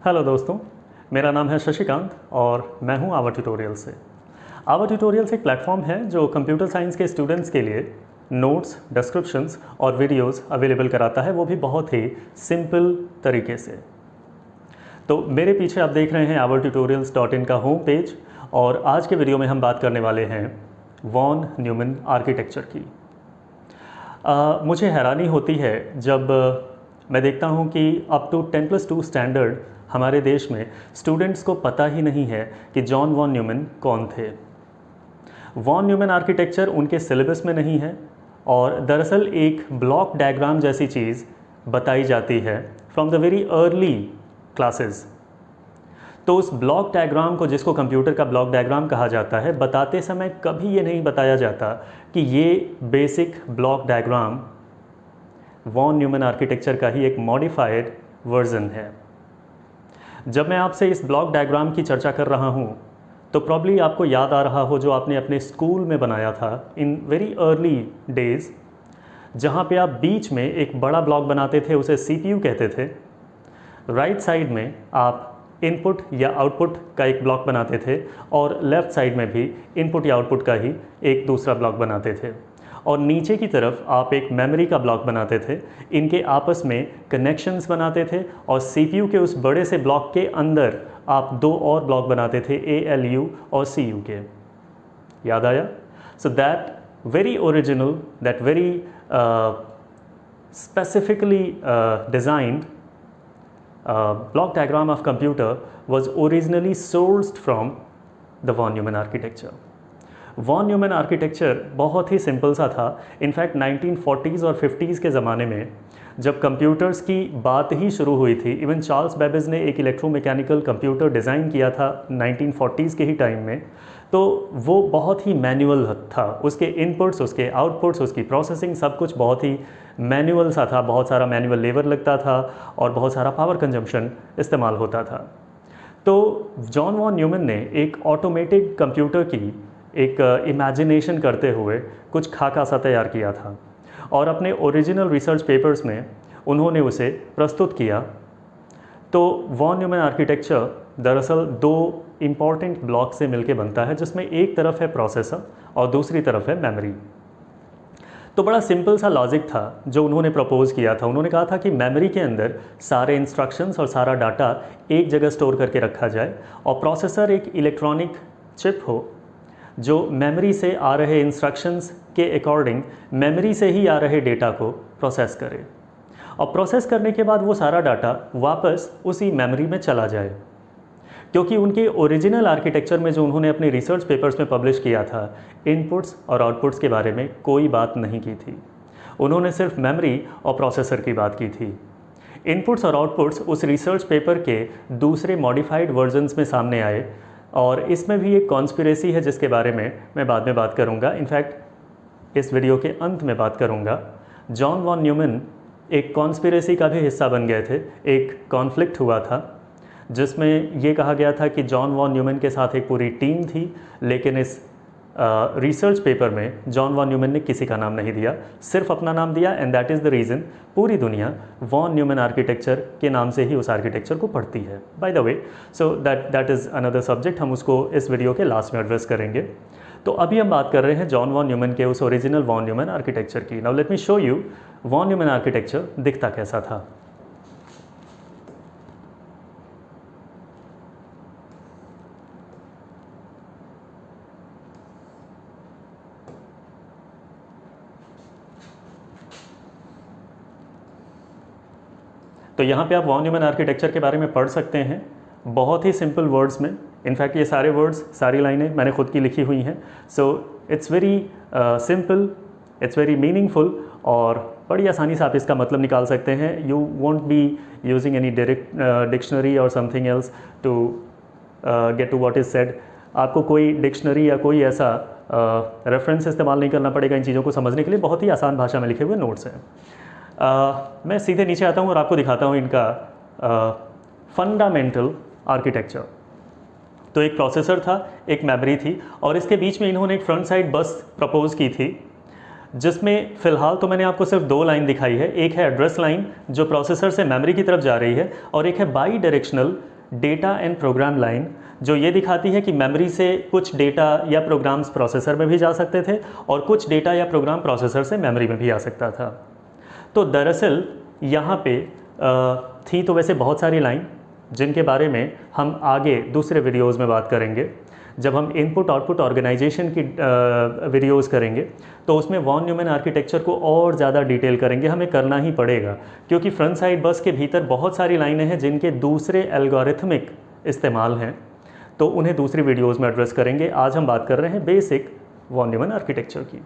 Hello दोस्तों, मेरा नाम है शशिकांत और मैं हूं आवर ट्यूटोरियल से। आवर ट्यूटोरियल्स एक प्लेटफॉर्म है जो कंप्यूटर साइंस के स्टूडेंट्स के लिए नोट्स, डिस्क्रिप्शंस और वीडियोस अवेलेबल कराता है, वो भी बहुत ही सिंपल तरीके से। तो मेरे पीछे आप देख रहे हैं avartutorials.in का होम पेज और आज के वीडियो में हम बात करने वाले हैं वॉन न्यूमैन आर्किटेक्चर की। मुझे हैरानी होती है जब मैं देखता हूं कि अप टू 10+2 स्टैंडर्ड हमारे देश में स्टूडेंट्स को पता ही नहीं है कि जॉन वॉन न्यूमैन कौन थे। वॉन न्यूमैन आर्किटेक्चर उनके सिलेबस में नहीं है और दरअसल एक ब्लॉक डायग्राम जैसी चीज़ बताई जाती है from the very early classes. तो उस ब्लॉक डायग्राम को, जिसको कंप्यूटर का ब्लॉक डायग्राम कहा जाता है, बताते समय कभी ये नहीं बताया जाता कि ये basic block diagram von Neumann architecture का ही एक मॉडिफाइड वर्जन है। जब मैं आपसे इस ब्लॉक डायग्राम की चर्चा कर रहा हूँ तो प्रॉब्ली आपको याद आ रहा हो जो आपने अपने स्कूल में बनाया था इन वेरी अर्ली डेज़, जहाँ पे आप बीच में एक बड़ा ब्लॉक बनाते थे, उसे CPU कहते थे। राइट साइड में आप इनपुट या आउटपुट का एक ब्लॉक बनाते थे और लेफ़्ट साइड में भी इनपुट या आउटपुट का ही एक दूसरा ब्लॉक बनाते थे, और नीचे की तरफ आप एक मेमोरी का ब्लॉक बनाते थे। इनके आपस में कनेक्शंस बनाते थे और CPU के उस बड़े से ब्लॉक के अंदर आप दो और ब्लॉक बनाते थे, ALU और CU के। याद आया? So that very original, that very specifically designed block diagram of computer was originally sourced from the von Neumann architecture. Von Neumann architecture बहुत ही सिंपल सा था। इनफैक्ट 1940s और 50s के ज़माने में जब कंप्यूटर्स की बात ही शुरू हुई थी, इवन चार्ल्स बेबेज ने एक इलेक्ट्रोमैकेनिकल कंप्यूटर डिज़ाइन किया था 1940s के ही टाइम में, तो वो बहुत ही मैनुअल था। उसके इनपुट्स, उसके आउटपुट्स, उसकी प्रोसेसिंग, सब कुछ बहुत ही मैनुअल सा था। बहुत सारा मैनुअल लेबर लगता था और बहुत सारा पावर कंजम्पशन इस्तेमाल होता था। तो जॉन वॉन न्यूमैन ने एक ऑटोमेटेड कंप्यूटर की एक इमेजिनेशन करते हुए कुछ खाका सा तैयार किया था और अपने ओरिजिनल रिसर्च पेपर्स में उन्होंने उसे प्रस्तुत किया। तो वॉन न्यूमैन आर्किटेक्चर दरअसल दो इम्पॉर्टेंट ब्लॉक से मिलकर बनता है, जिसमें एक तरफ है प्रोसेसर और दूसरी तरफ है मेमोरी। तो बड़ा सिंपल सा लॉजिक था जो उन्होंने प्रपोज किया था। उन्होंने कहा था कि मेमोरी के अंदर सारे इंस्ट्रक्शंस और सारा डाटा एक जगह स्टोर करके रखा जाए और प्रोसेसर एक इलेक्ट्रॉनिक चिप हो जो मेमोरी से आ रहे इंस्ट्रक्शंस के अकॉर्डिंग मेमोरी से ही आ रहे डेटा को प्रोसेस करे, और प्रोसेस करने के बाद वो सारा डाटा वापस उसी मेमोरी में चला जाए। क्योंकि उनके ओरिजिनल आर्किटेक्चर में जो उन्होंने अपने रिसर्च पेपर्स में पब्लिश किया था, इनपुट्स और आउटपुट्स के बारे में कोई बात नहीं की थी। उन्होंने सिर्फ मेमोरी और प्रोसेसर की बात की थी। इनपुट्स और आउटपुट्स उस रिसर्च पेपर के दूसरे मॉडिफाइड वर्जन्स में सामने आए, और इसमें भी एक कॉन्स्पिरेसी है जिसके बारे में मैं बाद में बात करूंगा। इनफैक्ट इस वीडियो के अंत में बात करूंगा। जॉन वॉन न्यूमैन एक कॉन्स्पिरेसी का भी हिस्सा बन गए थे। एक कॉन्फ्लिक्ट हुआ था जिसमें ये कहा गया था कि जॉन वॉन न्यूमैन के साथ एक पूरी टीम थी, लेकिन इस रिसर्च पेपर में जॉन वॉन न्यूमैन ने किसी का नाम नहीं दिया, सिर्फ अपना नाम दिया। And that is the reason पूरी दुनिया वॉन न्यूमैन आर्किटेक्चर के नाम से ही उस आर्किटेक्चर को पढ़ती है। By the way, so that is another subject, हम उसको इस वीडियो के लास्ट में एड्रेस करेंगे। तो अभी हम बात कर रहे हैं जॉन वॉन न्यूमैन के उस ओरिजिनल वॉन न्यूमैन आर्किटेक्चर की। Now let me show you von Neumann architecture दिखता कैसा था। तो यहाँ पे आप वॉन न्यूमैन आर्किटेक्चर के बारे में पढ़ सकते हैं बहुत ही सिंपल वर्ड्स में। इनफैक्ट ये सारे वर्ड्स, सारी लाइनें मैंने खुद की लिखी हुई हैं। So it's very simple, it's very meaningful, और बड़ी आसानी से आप इसका मतलब निकाल सकते हैं। You won't be using any direct dictionary और something else to get to what is said. आपको कोई डिक्शनरी या कोई ऐसा रेफरेंस इस्तेमाल नहीं करना पड़ेगा इन चीज़ों को समझने के लिए। बहुत ही आसान भाषा में लिखे हुए नोट्स हैं। मैं सीधे नीचे आता हूँ और आपको दिखाता हूँ इनका फंडामेंटल आर्किटेक्चर। तो एक प्रोसेसर था, एक मेमोरी थी, और इसके बीच में इन्होंने एक फ्रंट साइड बस प्रपोज की थी जिसमें फ़िलहाल तो मैंने आपको सिर्फ 2 लाइन दिखाई है। एक है एड्रेस लाइन जो प्रोसेसर से मेमोरी की तरफ जा रही है, और एक है by directional data and program line जो ये दिखाती है कि मेमोरी से कुछ डेटा या प्रोग्राम्स प्रोसेसर में भी जा सकते थे और कुछ डेटा या प्रोग्राम प्रोसेसर से मेमोरी में भी आ सकता था। तो दरअसल यहाँ पे थी तो वैसे बहुत सारी लाइन जिनके बारे में हम आगे दूसरे वीडियोज़ में बात करेंगे। जब हम इनपुट आउटपुट ऑर्गेनाइजेशन की वीडियोज़ करेंगे तो उसमें वॉन न्यूमैन आर्किटेक्चर को और ज़्यादा डिटेल करेंगे, हमें करना ही पड़ेगा, क्योंकि फ्रंट साइड बस के भीतर बहुत सारी लाइनें हैं जिनके दूसरे एल्गोरिथमिक इस्तेमाल हैं, तो उन्हें दूसरी वीडियोज़ में एड्रेस करेंगे। आज हम बात कर रहे हैं बेसिक वॉन न्यूमैन आर्किटेक्चर की।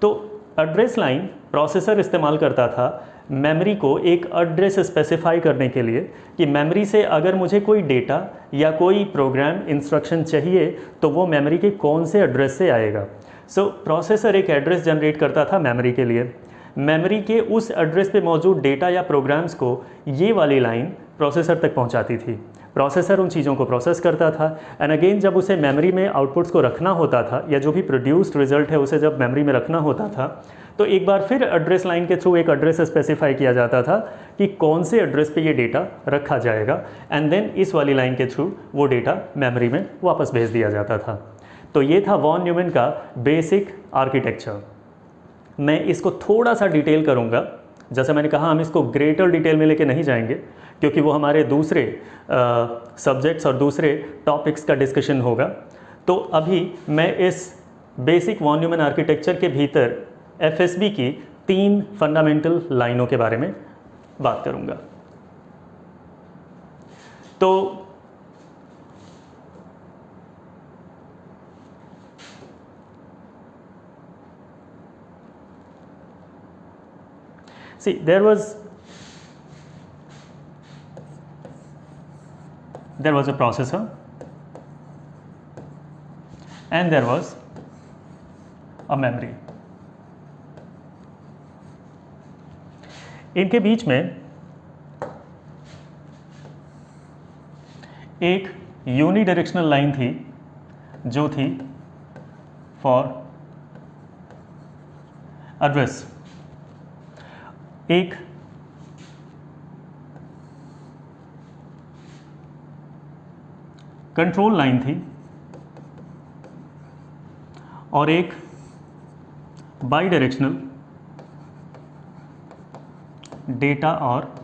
तो एड्रेस लाइन प्रोसेसर इस्तेमाल करता था मेमोरी को एक एड्रेस स्पेसिफाई करने के लिए कि मेमोरी से अगर मुझे कोई डेटा या कोई प्रोग्राम इंस्ट्रक्शन चाहिए तो वो मेमोरी के कौन से एड्रेस से आएगा। सो प्रोसेसर एक एड्रेस जनरेट करता था मेमोरी के लिए। मेमोरी के उस एड्रेस पे मौजूद डेटा या प्रोग्राम्स को ये वाली लाइन प्रोसेसर तक पहुंचाती थी। प्रोसेसर उन चीज़ों को प्रोसेस करता था एंड अगेन जब उसे मेमोरी में आउटपुट्स को रखना होता था या जो भी प्रोड्यूस्ड रिजल्ट है उसे जब मेमोरी में रखना होता था तो एक बार फिर एड्रेस लाइन के थ्रू एक एड्रेस स्पेसिफाई किया जाता था कि कौन से एड्रेस पे ये डेटा रखा जाएगा एंड देन इस वाली लाइन के थ्रू वो डेटा मेमोरी में वापस भेज दिया जाता था। तो ये था वॉन न्यूमैन का बेसिक आर्किटेक्चर। मैं इसको थोड़ा सा डिटेल करूँगा, जैसे मैंने कहा हम इसको ग्रेटर डिटेल में लेके नहीं जाएंगे क्योंकि वो हमारे दूसरे सब्जेक्ट्स और दूसरे टॉपिक्स का डिस्कशन होगा। तो अभी मैं इस बेसिक वॉन न्यूमैन आर्किटेक्चर के भीतर FSB की 3 फंडामेंटल लाइनों के बारे में बात करूंगा। तो see there was a processor and there was a memory। इनके बीच में एक यूनिडायरेक्शनल लाइन थी जो थी फॉर एड्रेस, एक कंट्रोल लाइन थी और एक बाई डायरेक्शनल डेटा और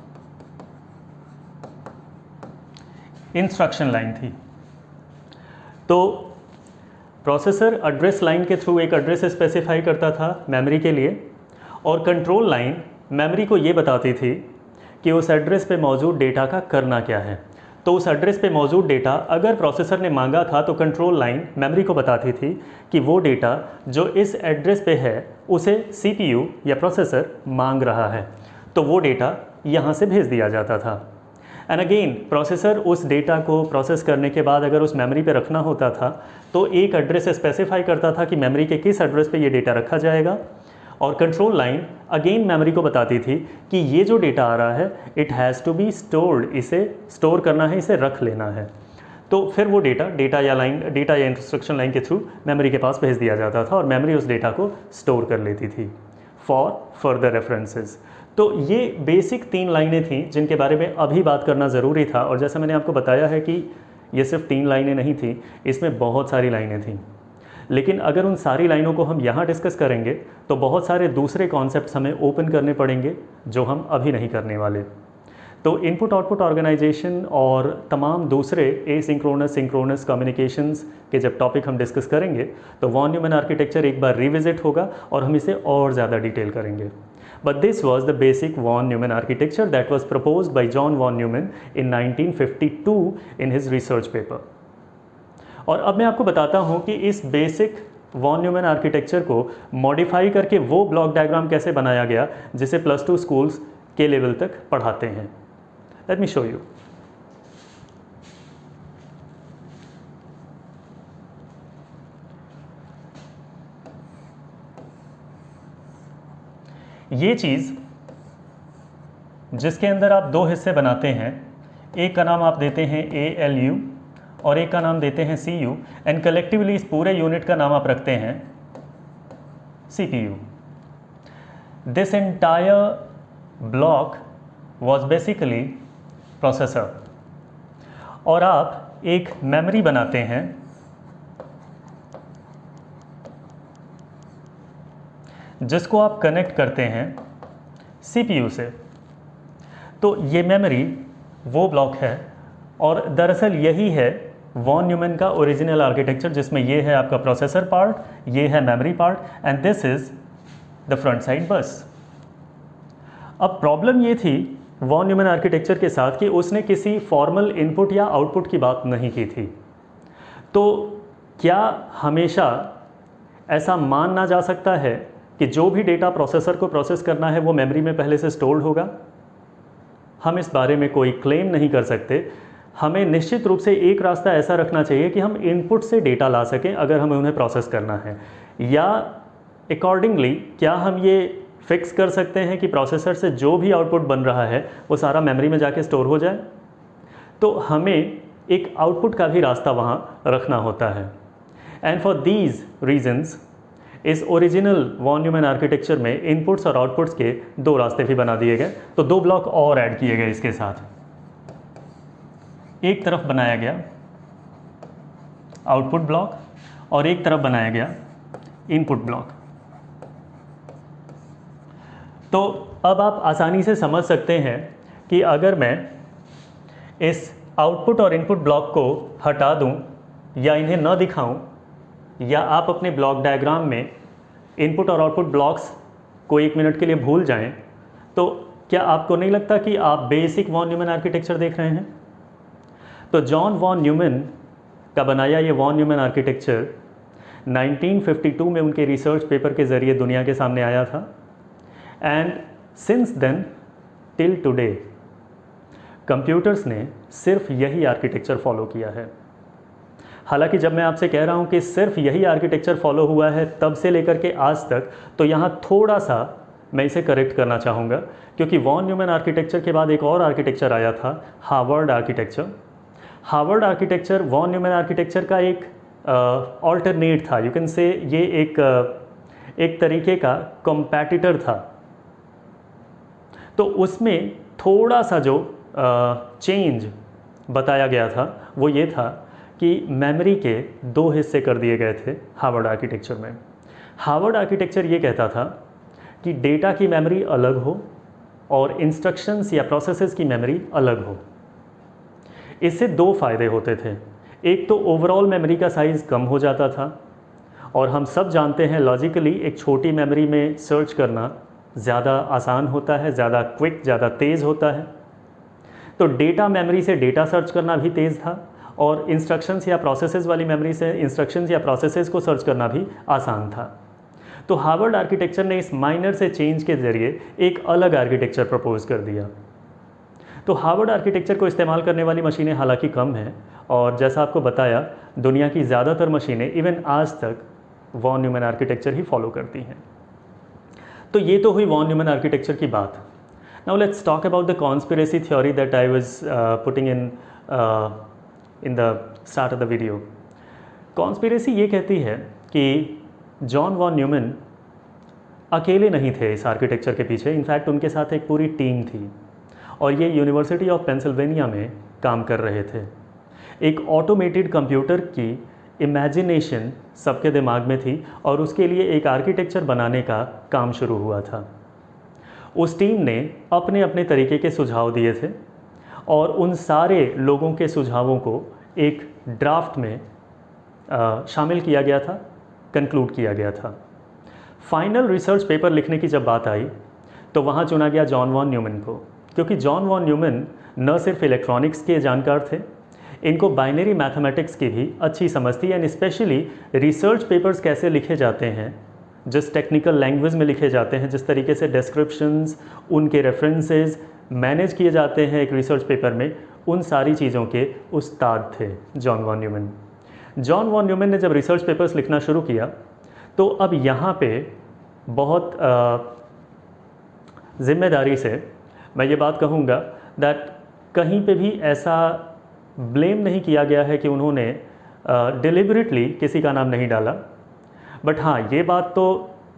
इंस्ट्रक्शन लाइन थी। तो प्रोसेसर एड्रेस लाइन के थ्रू एक एड्रेस स्पेसिफाई करता था मेमोरी के लिए और कंट्रोल लाइन मेमोरी को ये बताती थी कि उस एड्रेस पे मौजूद डेटा का करना क्या है। तो उस एड्रेस पे मौजूद डेटा अगर प्रोसेसर ने मांगा था तो कंट्रोल लाइन मेमोरी को बताती थी कि वो डेटा जो इस एड्रेस पे है उसे CPU या प्रोसेसर मांग रहा है, तो वो डेटा यहाँ से भेज दिया जाता था। एंड अगेन प्रोसेसर उस डेटा को प्रोसेस करने के बाद अगर उस मेमोरी पे रखना होता था तो एक एड्रेस स्पेसिफाई करता था कि मेमोरी के किस एड्रेस पे ये डेटा रखा जाएगा, और कंट्रोल लाइन अगेन मेमोरी को बताती थी कि ये जो डेटा आ रहा है it has to be stored, इसे स्टोर करना है, इसे रख लेना है। तो फिर वो डेटा या इंस्ट्रक्शन लाइन के थ्रू मेमोरी के पास भेज दिया जाता था और मेमोरी उस डेटा को स्टोर कर लेती थी फॉर फर्दर रेफरेंसेस। तो ये बेसिक 3 लाइनें थीं जिनके बारे में अभी बात करना ज़रूरी था, और जैसा मैंने आपको बताया है कि ये सिर्फ 3 लाइनें नहीं थीं, इसमें बहुत सारी लाइनें थीं। लेकिन अगर उन सारी लाइनों को हम यहाँ डिस्कस करेंगे तो बहुत सारे दूसरे कॉन्सेप्ट्स हमें ओपन करने पड़ेंगे जो हम अभी नहीं करने वाले। तो इनपुट आउटपुट ऑर्गेनाइजेशन और तमाम दूसरे एसिंक्रोनस सिंक्रोनस कम्युनिकेशंस के जब टॉपिक हम डिस्कस करेंगे तो वॉन न्यूमैन आर्किटेक्चर एक बार रिविजिट होगा और हम इसे और ज़्यादा डिटेल करेंगे। But this was the basic von Neumann architecture that was proposed by John von Neumann in 1952 in his research paper। और अब मैं आपको बताता हूँ कि इस बेसिक वॉन न्यूमैन आर्किटेक्चर को मॉडिफाई करके वो ब्लॉक डायग्राम कैसे बनाया गया जिसे +2 स्कूल्स के लेवल तक पढ़ाते हैं। Late me show you. ये चीज़ जिसके अंदर आप 2 हिस्से बनाते हैं, एक का नाम आप देते हैं ALU और एक का नाम देते हैं CU, एंड कलेक्टिवली इस पूरे यूनिट का नाम आप रखते हैं CPU। This entire block was basically processor. और आप एक मेमोरी बनाते हैं जिसको आप कनेक्ट करते हैं सीपीयू से। तो ये मेमोरी वो ब्लॉक है, और दरअसल यही है वॉन न्यूमैन का ओरिजिनल आर्किटेक्चर, जिसमें ये है आपका प्रोसेसर पार्ट, ये है memory part, and this is the front side बस। अब प्रॉब्लम ये थी वॉन न्यूमैन आर्किटेक्चर के साथ कि उसने किसी फॉर्मल इनपुट या आउटपुट की बात नहीं की थी। तो क्या हमेशा ऐसा माना जा सकता है कि जो भी डेटा प्रोसेसर को प्रोसेस करना है वो मेमोरी में पहले से स्टोर्ड होगा? हम इस बारे में कोई क्लेम नहीं कर सकते। हमें निश्चित रूप से एक रास्ता ऐसा रखना चाहिए कि हम इनपुट से डेटा ला सकें अगर हमें उन्हें प्रोसेस करना है, या अकॉर्डिंगली क्या हम ये फिक्स कर सकते हैं कि प्रोसेसर से जो भी आउटपुट बन रहा है वो सारा मेमोरी में जाके स्टोर हो जाए? तो हमें एक आउटपुट का भी रास्ता वहाँ रखना होता है। एंड फॉर दीज रीजन्स इस ओरिजिनल वॉन न्यूमैन आर्किटेक्चर में इनपुट्स और आउटपुट्स के दो रास्ते भी बना दिए गए। तो दो ब्लॉक और ऐड किए गए इसके साथ। एक तरफ बनाया गया आउटपुट ब्लॉक और एक तरफ बनाया गया इनपुट ब्लॉक। तो अब आप आसानी से समझ सकते हैं कि अगर मैं इस आउटपुट और इनपुट ब्लॉक को हटा दूं या इन्हें न दिखाऊं, या आप अपने ब्लॉक डायग्राम में इनपुट और आउटपुट ब्लॉक्स को 1 मिनट के लिए भूल जाएं, तो क्या आपको नहीं लगता कि आप बेसिक वॉन न्यूमैन आर्किटेक्चर देख रहे हैं? तो जॉन वॉन न्यूमैन का बनाया ये वॉन न्यूमैन आर्किटेक्चर 1952 में उनके रिसर्च पेपर के ज़रिए दुनिया के सामने आया था। And since then till today computers ने सिर्फ यही आर्किटेक्चर फॉलो किया है। हालांकि जब मैं आपसे कह रहा हूँ कि सिर्फ यही आर्किटेक्चर फॉलो हुआ है तब से लेकर के आज तक, तो यहाँ थोड़ा सा मैं इसे करेक्ट करना चाहूँगा, क्योंकि वॉन न्यूमैन आर्किटेक्चर के बाद एक और आर्किटेक्चर आया था, Harvard architecture. Harvard architecture von Neumann architecture का एक ऑल्टरनेट था, यू कैन से ये एक तरीके का कॉम्पैटिटर था। तो उसमें थोड़ा सा जो चेंज बताया गया था वो ये था कि मेमोरी के 2 हिस्से कर दिए गए थे हार्वर्ड आर्किटेक्चर में। हार्वर्ड आर्किटेक्चर ये कहता था कि डेटा की मेमोरी अलग हो और इंस्ट्रक्शंस या प्रोसेसेस की मेमोरी अलग हो। इससे 2 फ़ायदे होते थे। एक तो ओवरऑल मेमोरी का साइज़ कम हो जाता था, और हम सब जानते हैं लॉजिकली एक छोटी मेमोरी में सर्च करना ज़्यादा आसान होता है, ज़्यादा क्विक, ज़्यादा तेज़ होता है। तो डेटा मेमोरी से डेटा सर्च करना भी तेज़ था, और इंस्ट्रक्शंस या प्रोसेसेस वाली मेमोरी से इंस्ट्रक्शंस या प्रोसेसेस को सर्च करना भी आसान था। तो हार्वर्ड आर्किटेक्चर ने इस माइनर से चेंज के ज़रिए एक अलग आर्किटेक्चर प्रपोज कर दिया। तो हार्वर्ड आर्किटेक्चर को इस्तेमाल करने वाली मशीनें हालांकि कम हैं, और जैसा आपको बताया दुनिया की ज़्यादातर मशीनें इवन आज तक वॉन न्यूमैन आर्किटेक्चर ही फॉलो करती हैं। तो ये तो हुई वॉन न्यूमैन आर्किटेक्चर की बात। Now let's talk about the conspiracy theory that I was putting in the start of the video. Conspiracy ये कहती है कि जॉन वॉन न्यूमैन अकेले नहीं थे इस आर्किटेक्चर के पीछे, इनफैक्ट उनके साथ एक पूरी टीम थी, और ये यूनिवर्सिटी ऑफ पेंसिल्वेनिया में काम कर रहे थे। एक ऑटोमेटेड कंप्यूटर की इमेजिनेशन सबके दिमाग में थी, और उसके लिए एक आर्किटेक्चर बनाने का काम शुरू हुआ था। उस टीम ने अपने अपने तरीके के सुझाव दिए थे, और उन सारे लोगों के सुझावों को एक ड्राफ्ट में शामिल किया गया था, कंक्लूड किया गया था। फाइनल रिसर्च पेपर लिखने की जब बात आई तो वहाँ चुना गया जॉन वॉन न्यूमैन को, क्योंकि जॉन वॉन न्यूमैन न सिर्फ इलेक्ट्रॉनिक्स के जानकार थे, इनको बाइनरी मैथमेटिक्स की भी अच्छी समझ थी, एंड स्पेशली रिसर्च पेपर्स कैसे लिखे जाते हैं, जिस टेक्निकल लैंग्वेज में लिखे जाते हैं, जिस तरीके से डिस्क्रिप्शंस, उनके रेफरेंसेस मैनेज किए जाते हैं एक रिसर्च पेपर में, उन सारी चीज़ों के उस्ताद थे John von Neumann. John von Neumann ने जब रिसर्च पेपर्स लिखना शुरू किया तो अब यहाँ पे बहुत ज़िम्मेदारी से मैं ये बात कहूँगा दैट कहीं पे भी ऐसा ब्लेम नहीं किया गया है कि उन्होंने डिलिबरेटली किसी का नाम नहीं डाला, बट हाँ ये बात तो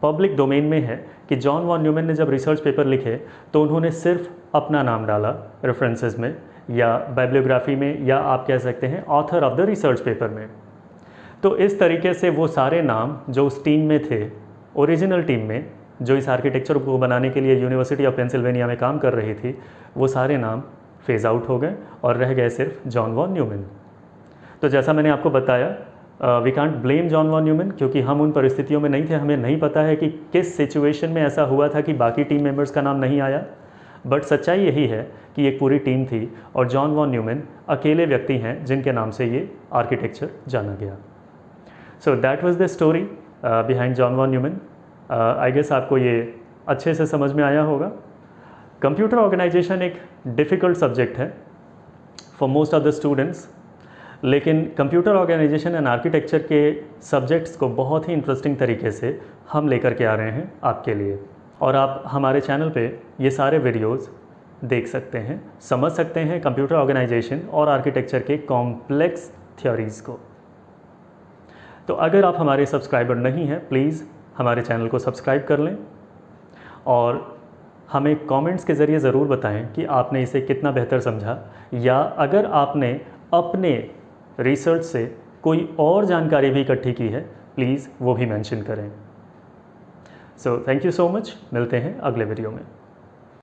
पब्लिक डोमेन में है कि जॉन वॉन न्यूमैन ने जब रिसर्च पेपर लिखे तो उन्होंने सिर्फ अपना नाम डाला रेफरेंसेस में या बाइब्लियोग्राफी में, या आप कह सकते हैं author of the research paper में। तो इस तरीके से वो सारे नाम जो उस टीम में थे, ओरिजिनल टीम में, जो इस आर्किटेक्चर को बनाने के लिए यूनिवर्सिटी ऑफ पेंसिल्वेनिया में काम कर रही थी, वो सारे नाम फेज आउट हो गए और रह गए सिर्फ जॉन वॉन न्यूमैन। तो जैसा मैंने आपको बताया, we can't blame John von Neumann, क्योंकि हम उन परिस्थितियों में नहीं थे, हमें नहीं पता है कि किस सिचुएशन में ऐसा हुआ था कि बाकी टीम मेंबर्स का नाम नहीं आया। बट सच्चाई यही है कि एक पूरी टीम थी और जॉन वॉन न्यूमैन अकेले व्यक्ति हैं जिनके नाम से ये आर्किटेक्चर जाना गया। So that was the story behind John von Neumann. I guess आपको ये अच्छे से समझ में आया होगा। कंप्यूटर ऑर्गेनाइजेशन एक डिफ़िकल्ट सब्जेक्ट है for most of the students, लेकिन कंप्यूटर ऑर्गेनाइजेशन एंड आर्किटेक्चर के सब्जेक्ट्स को बहुत ही इंटरेस्टिंग तरीके से हम लेकर के आ रहे हैं आपके लिए, और आप हमारे चैनल पे ये सारे वीडियोस देख सकते हैं, समझ सकते हैं कंप्यूटर ऑर्गेनाइजेशन और आर्किटेक्चर के कॉम्प्लेक्स थ्योरीज़ को। तो अगर आप हमारे सब्सक्राइबर नहीं हैं, प्लीज़ हमारे चैनल को सब्सक्राइब कर लें और हमें कमेंट्स के ज़रिए ज़रूर बताएं कि आपने इसे कितना बेहतर समझा, या अगर आपने अपने रिसर्च से कोई और जानकारी भी इकट्ठी की है, प्लीज़ वो भी मेंशन करें। So thank you so much, मिलते हैं अगले वीडियो में।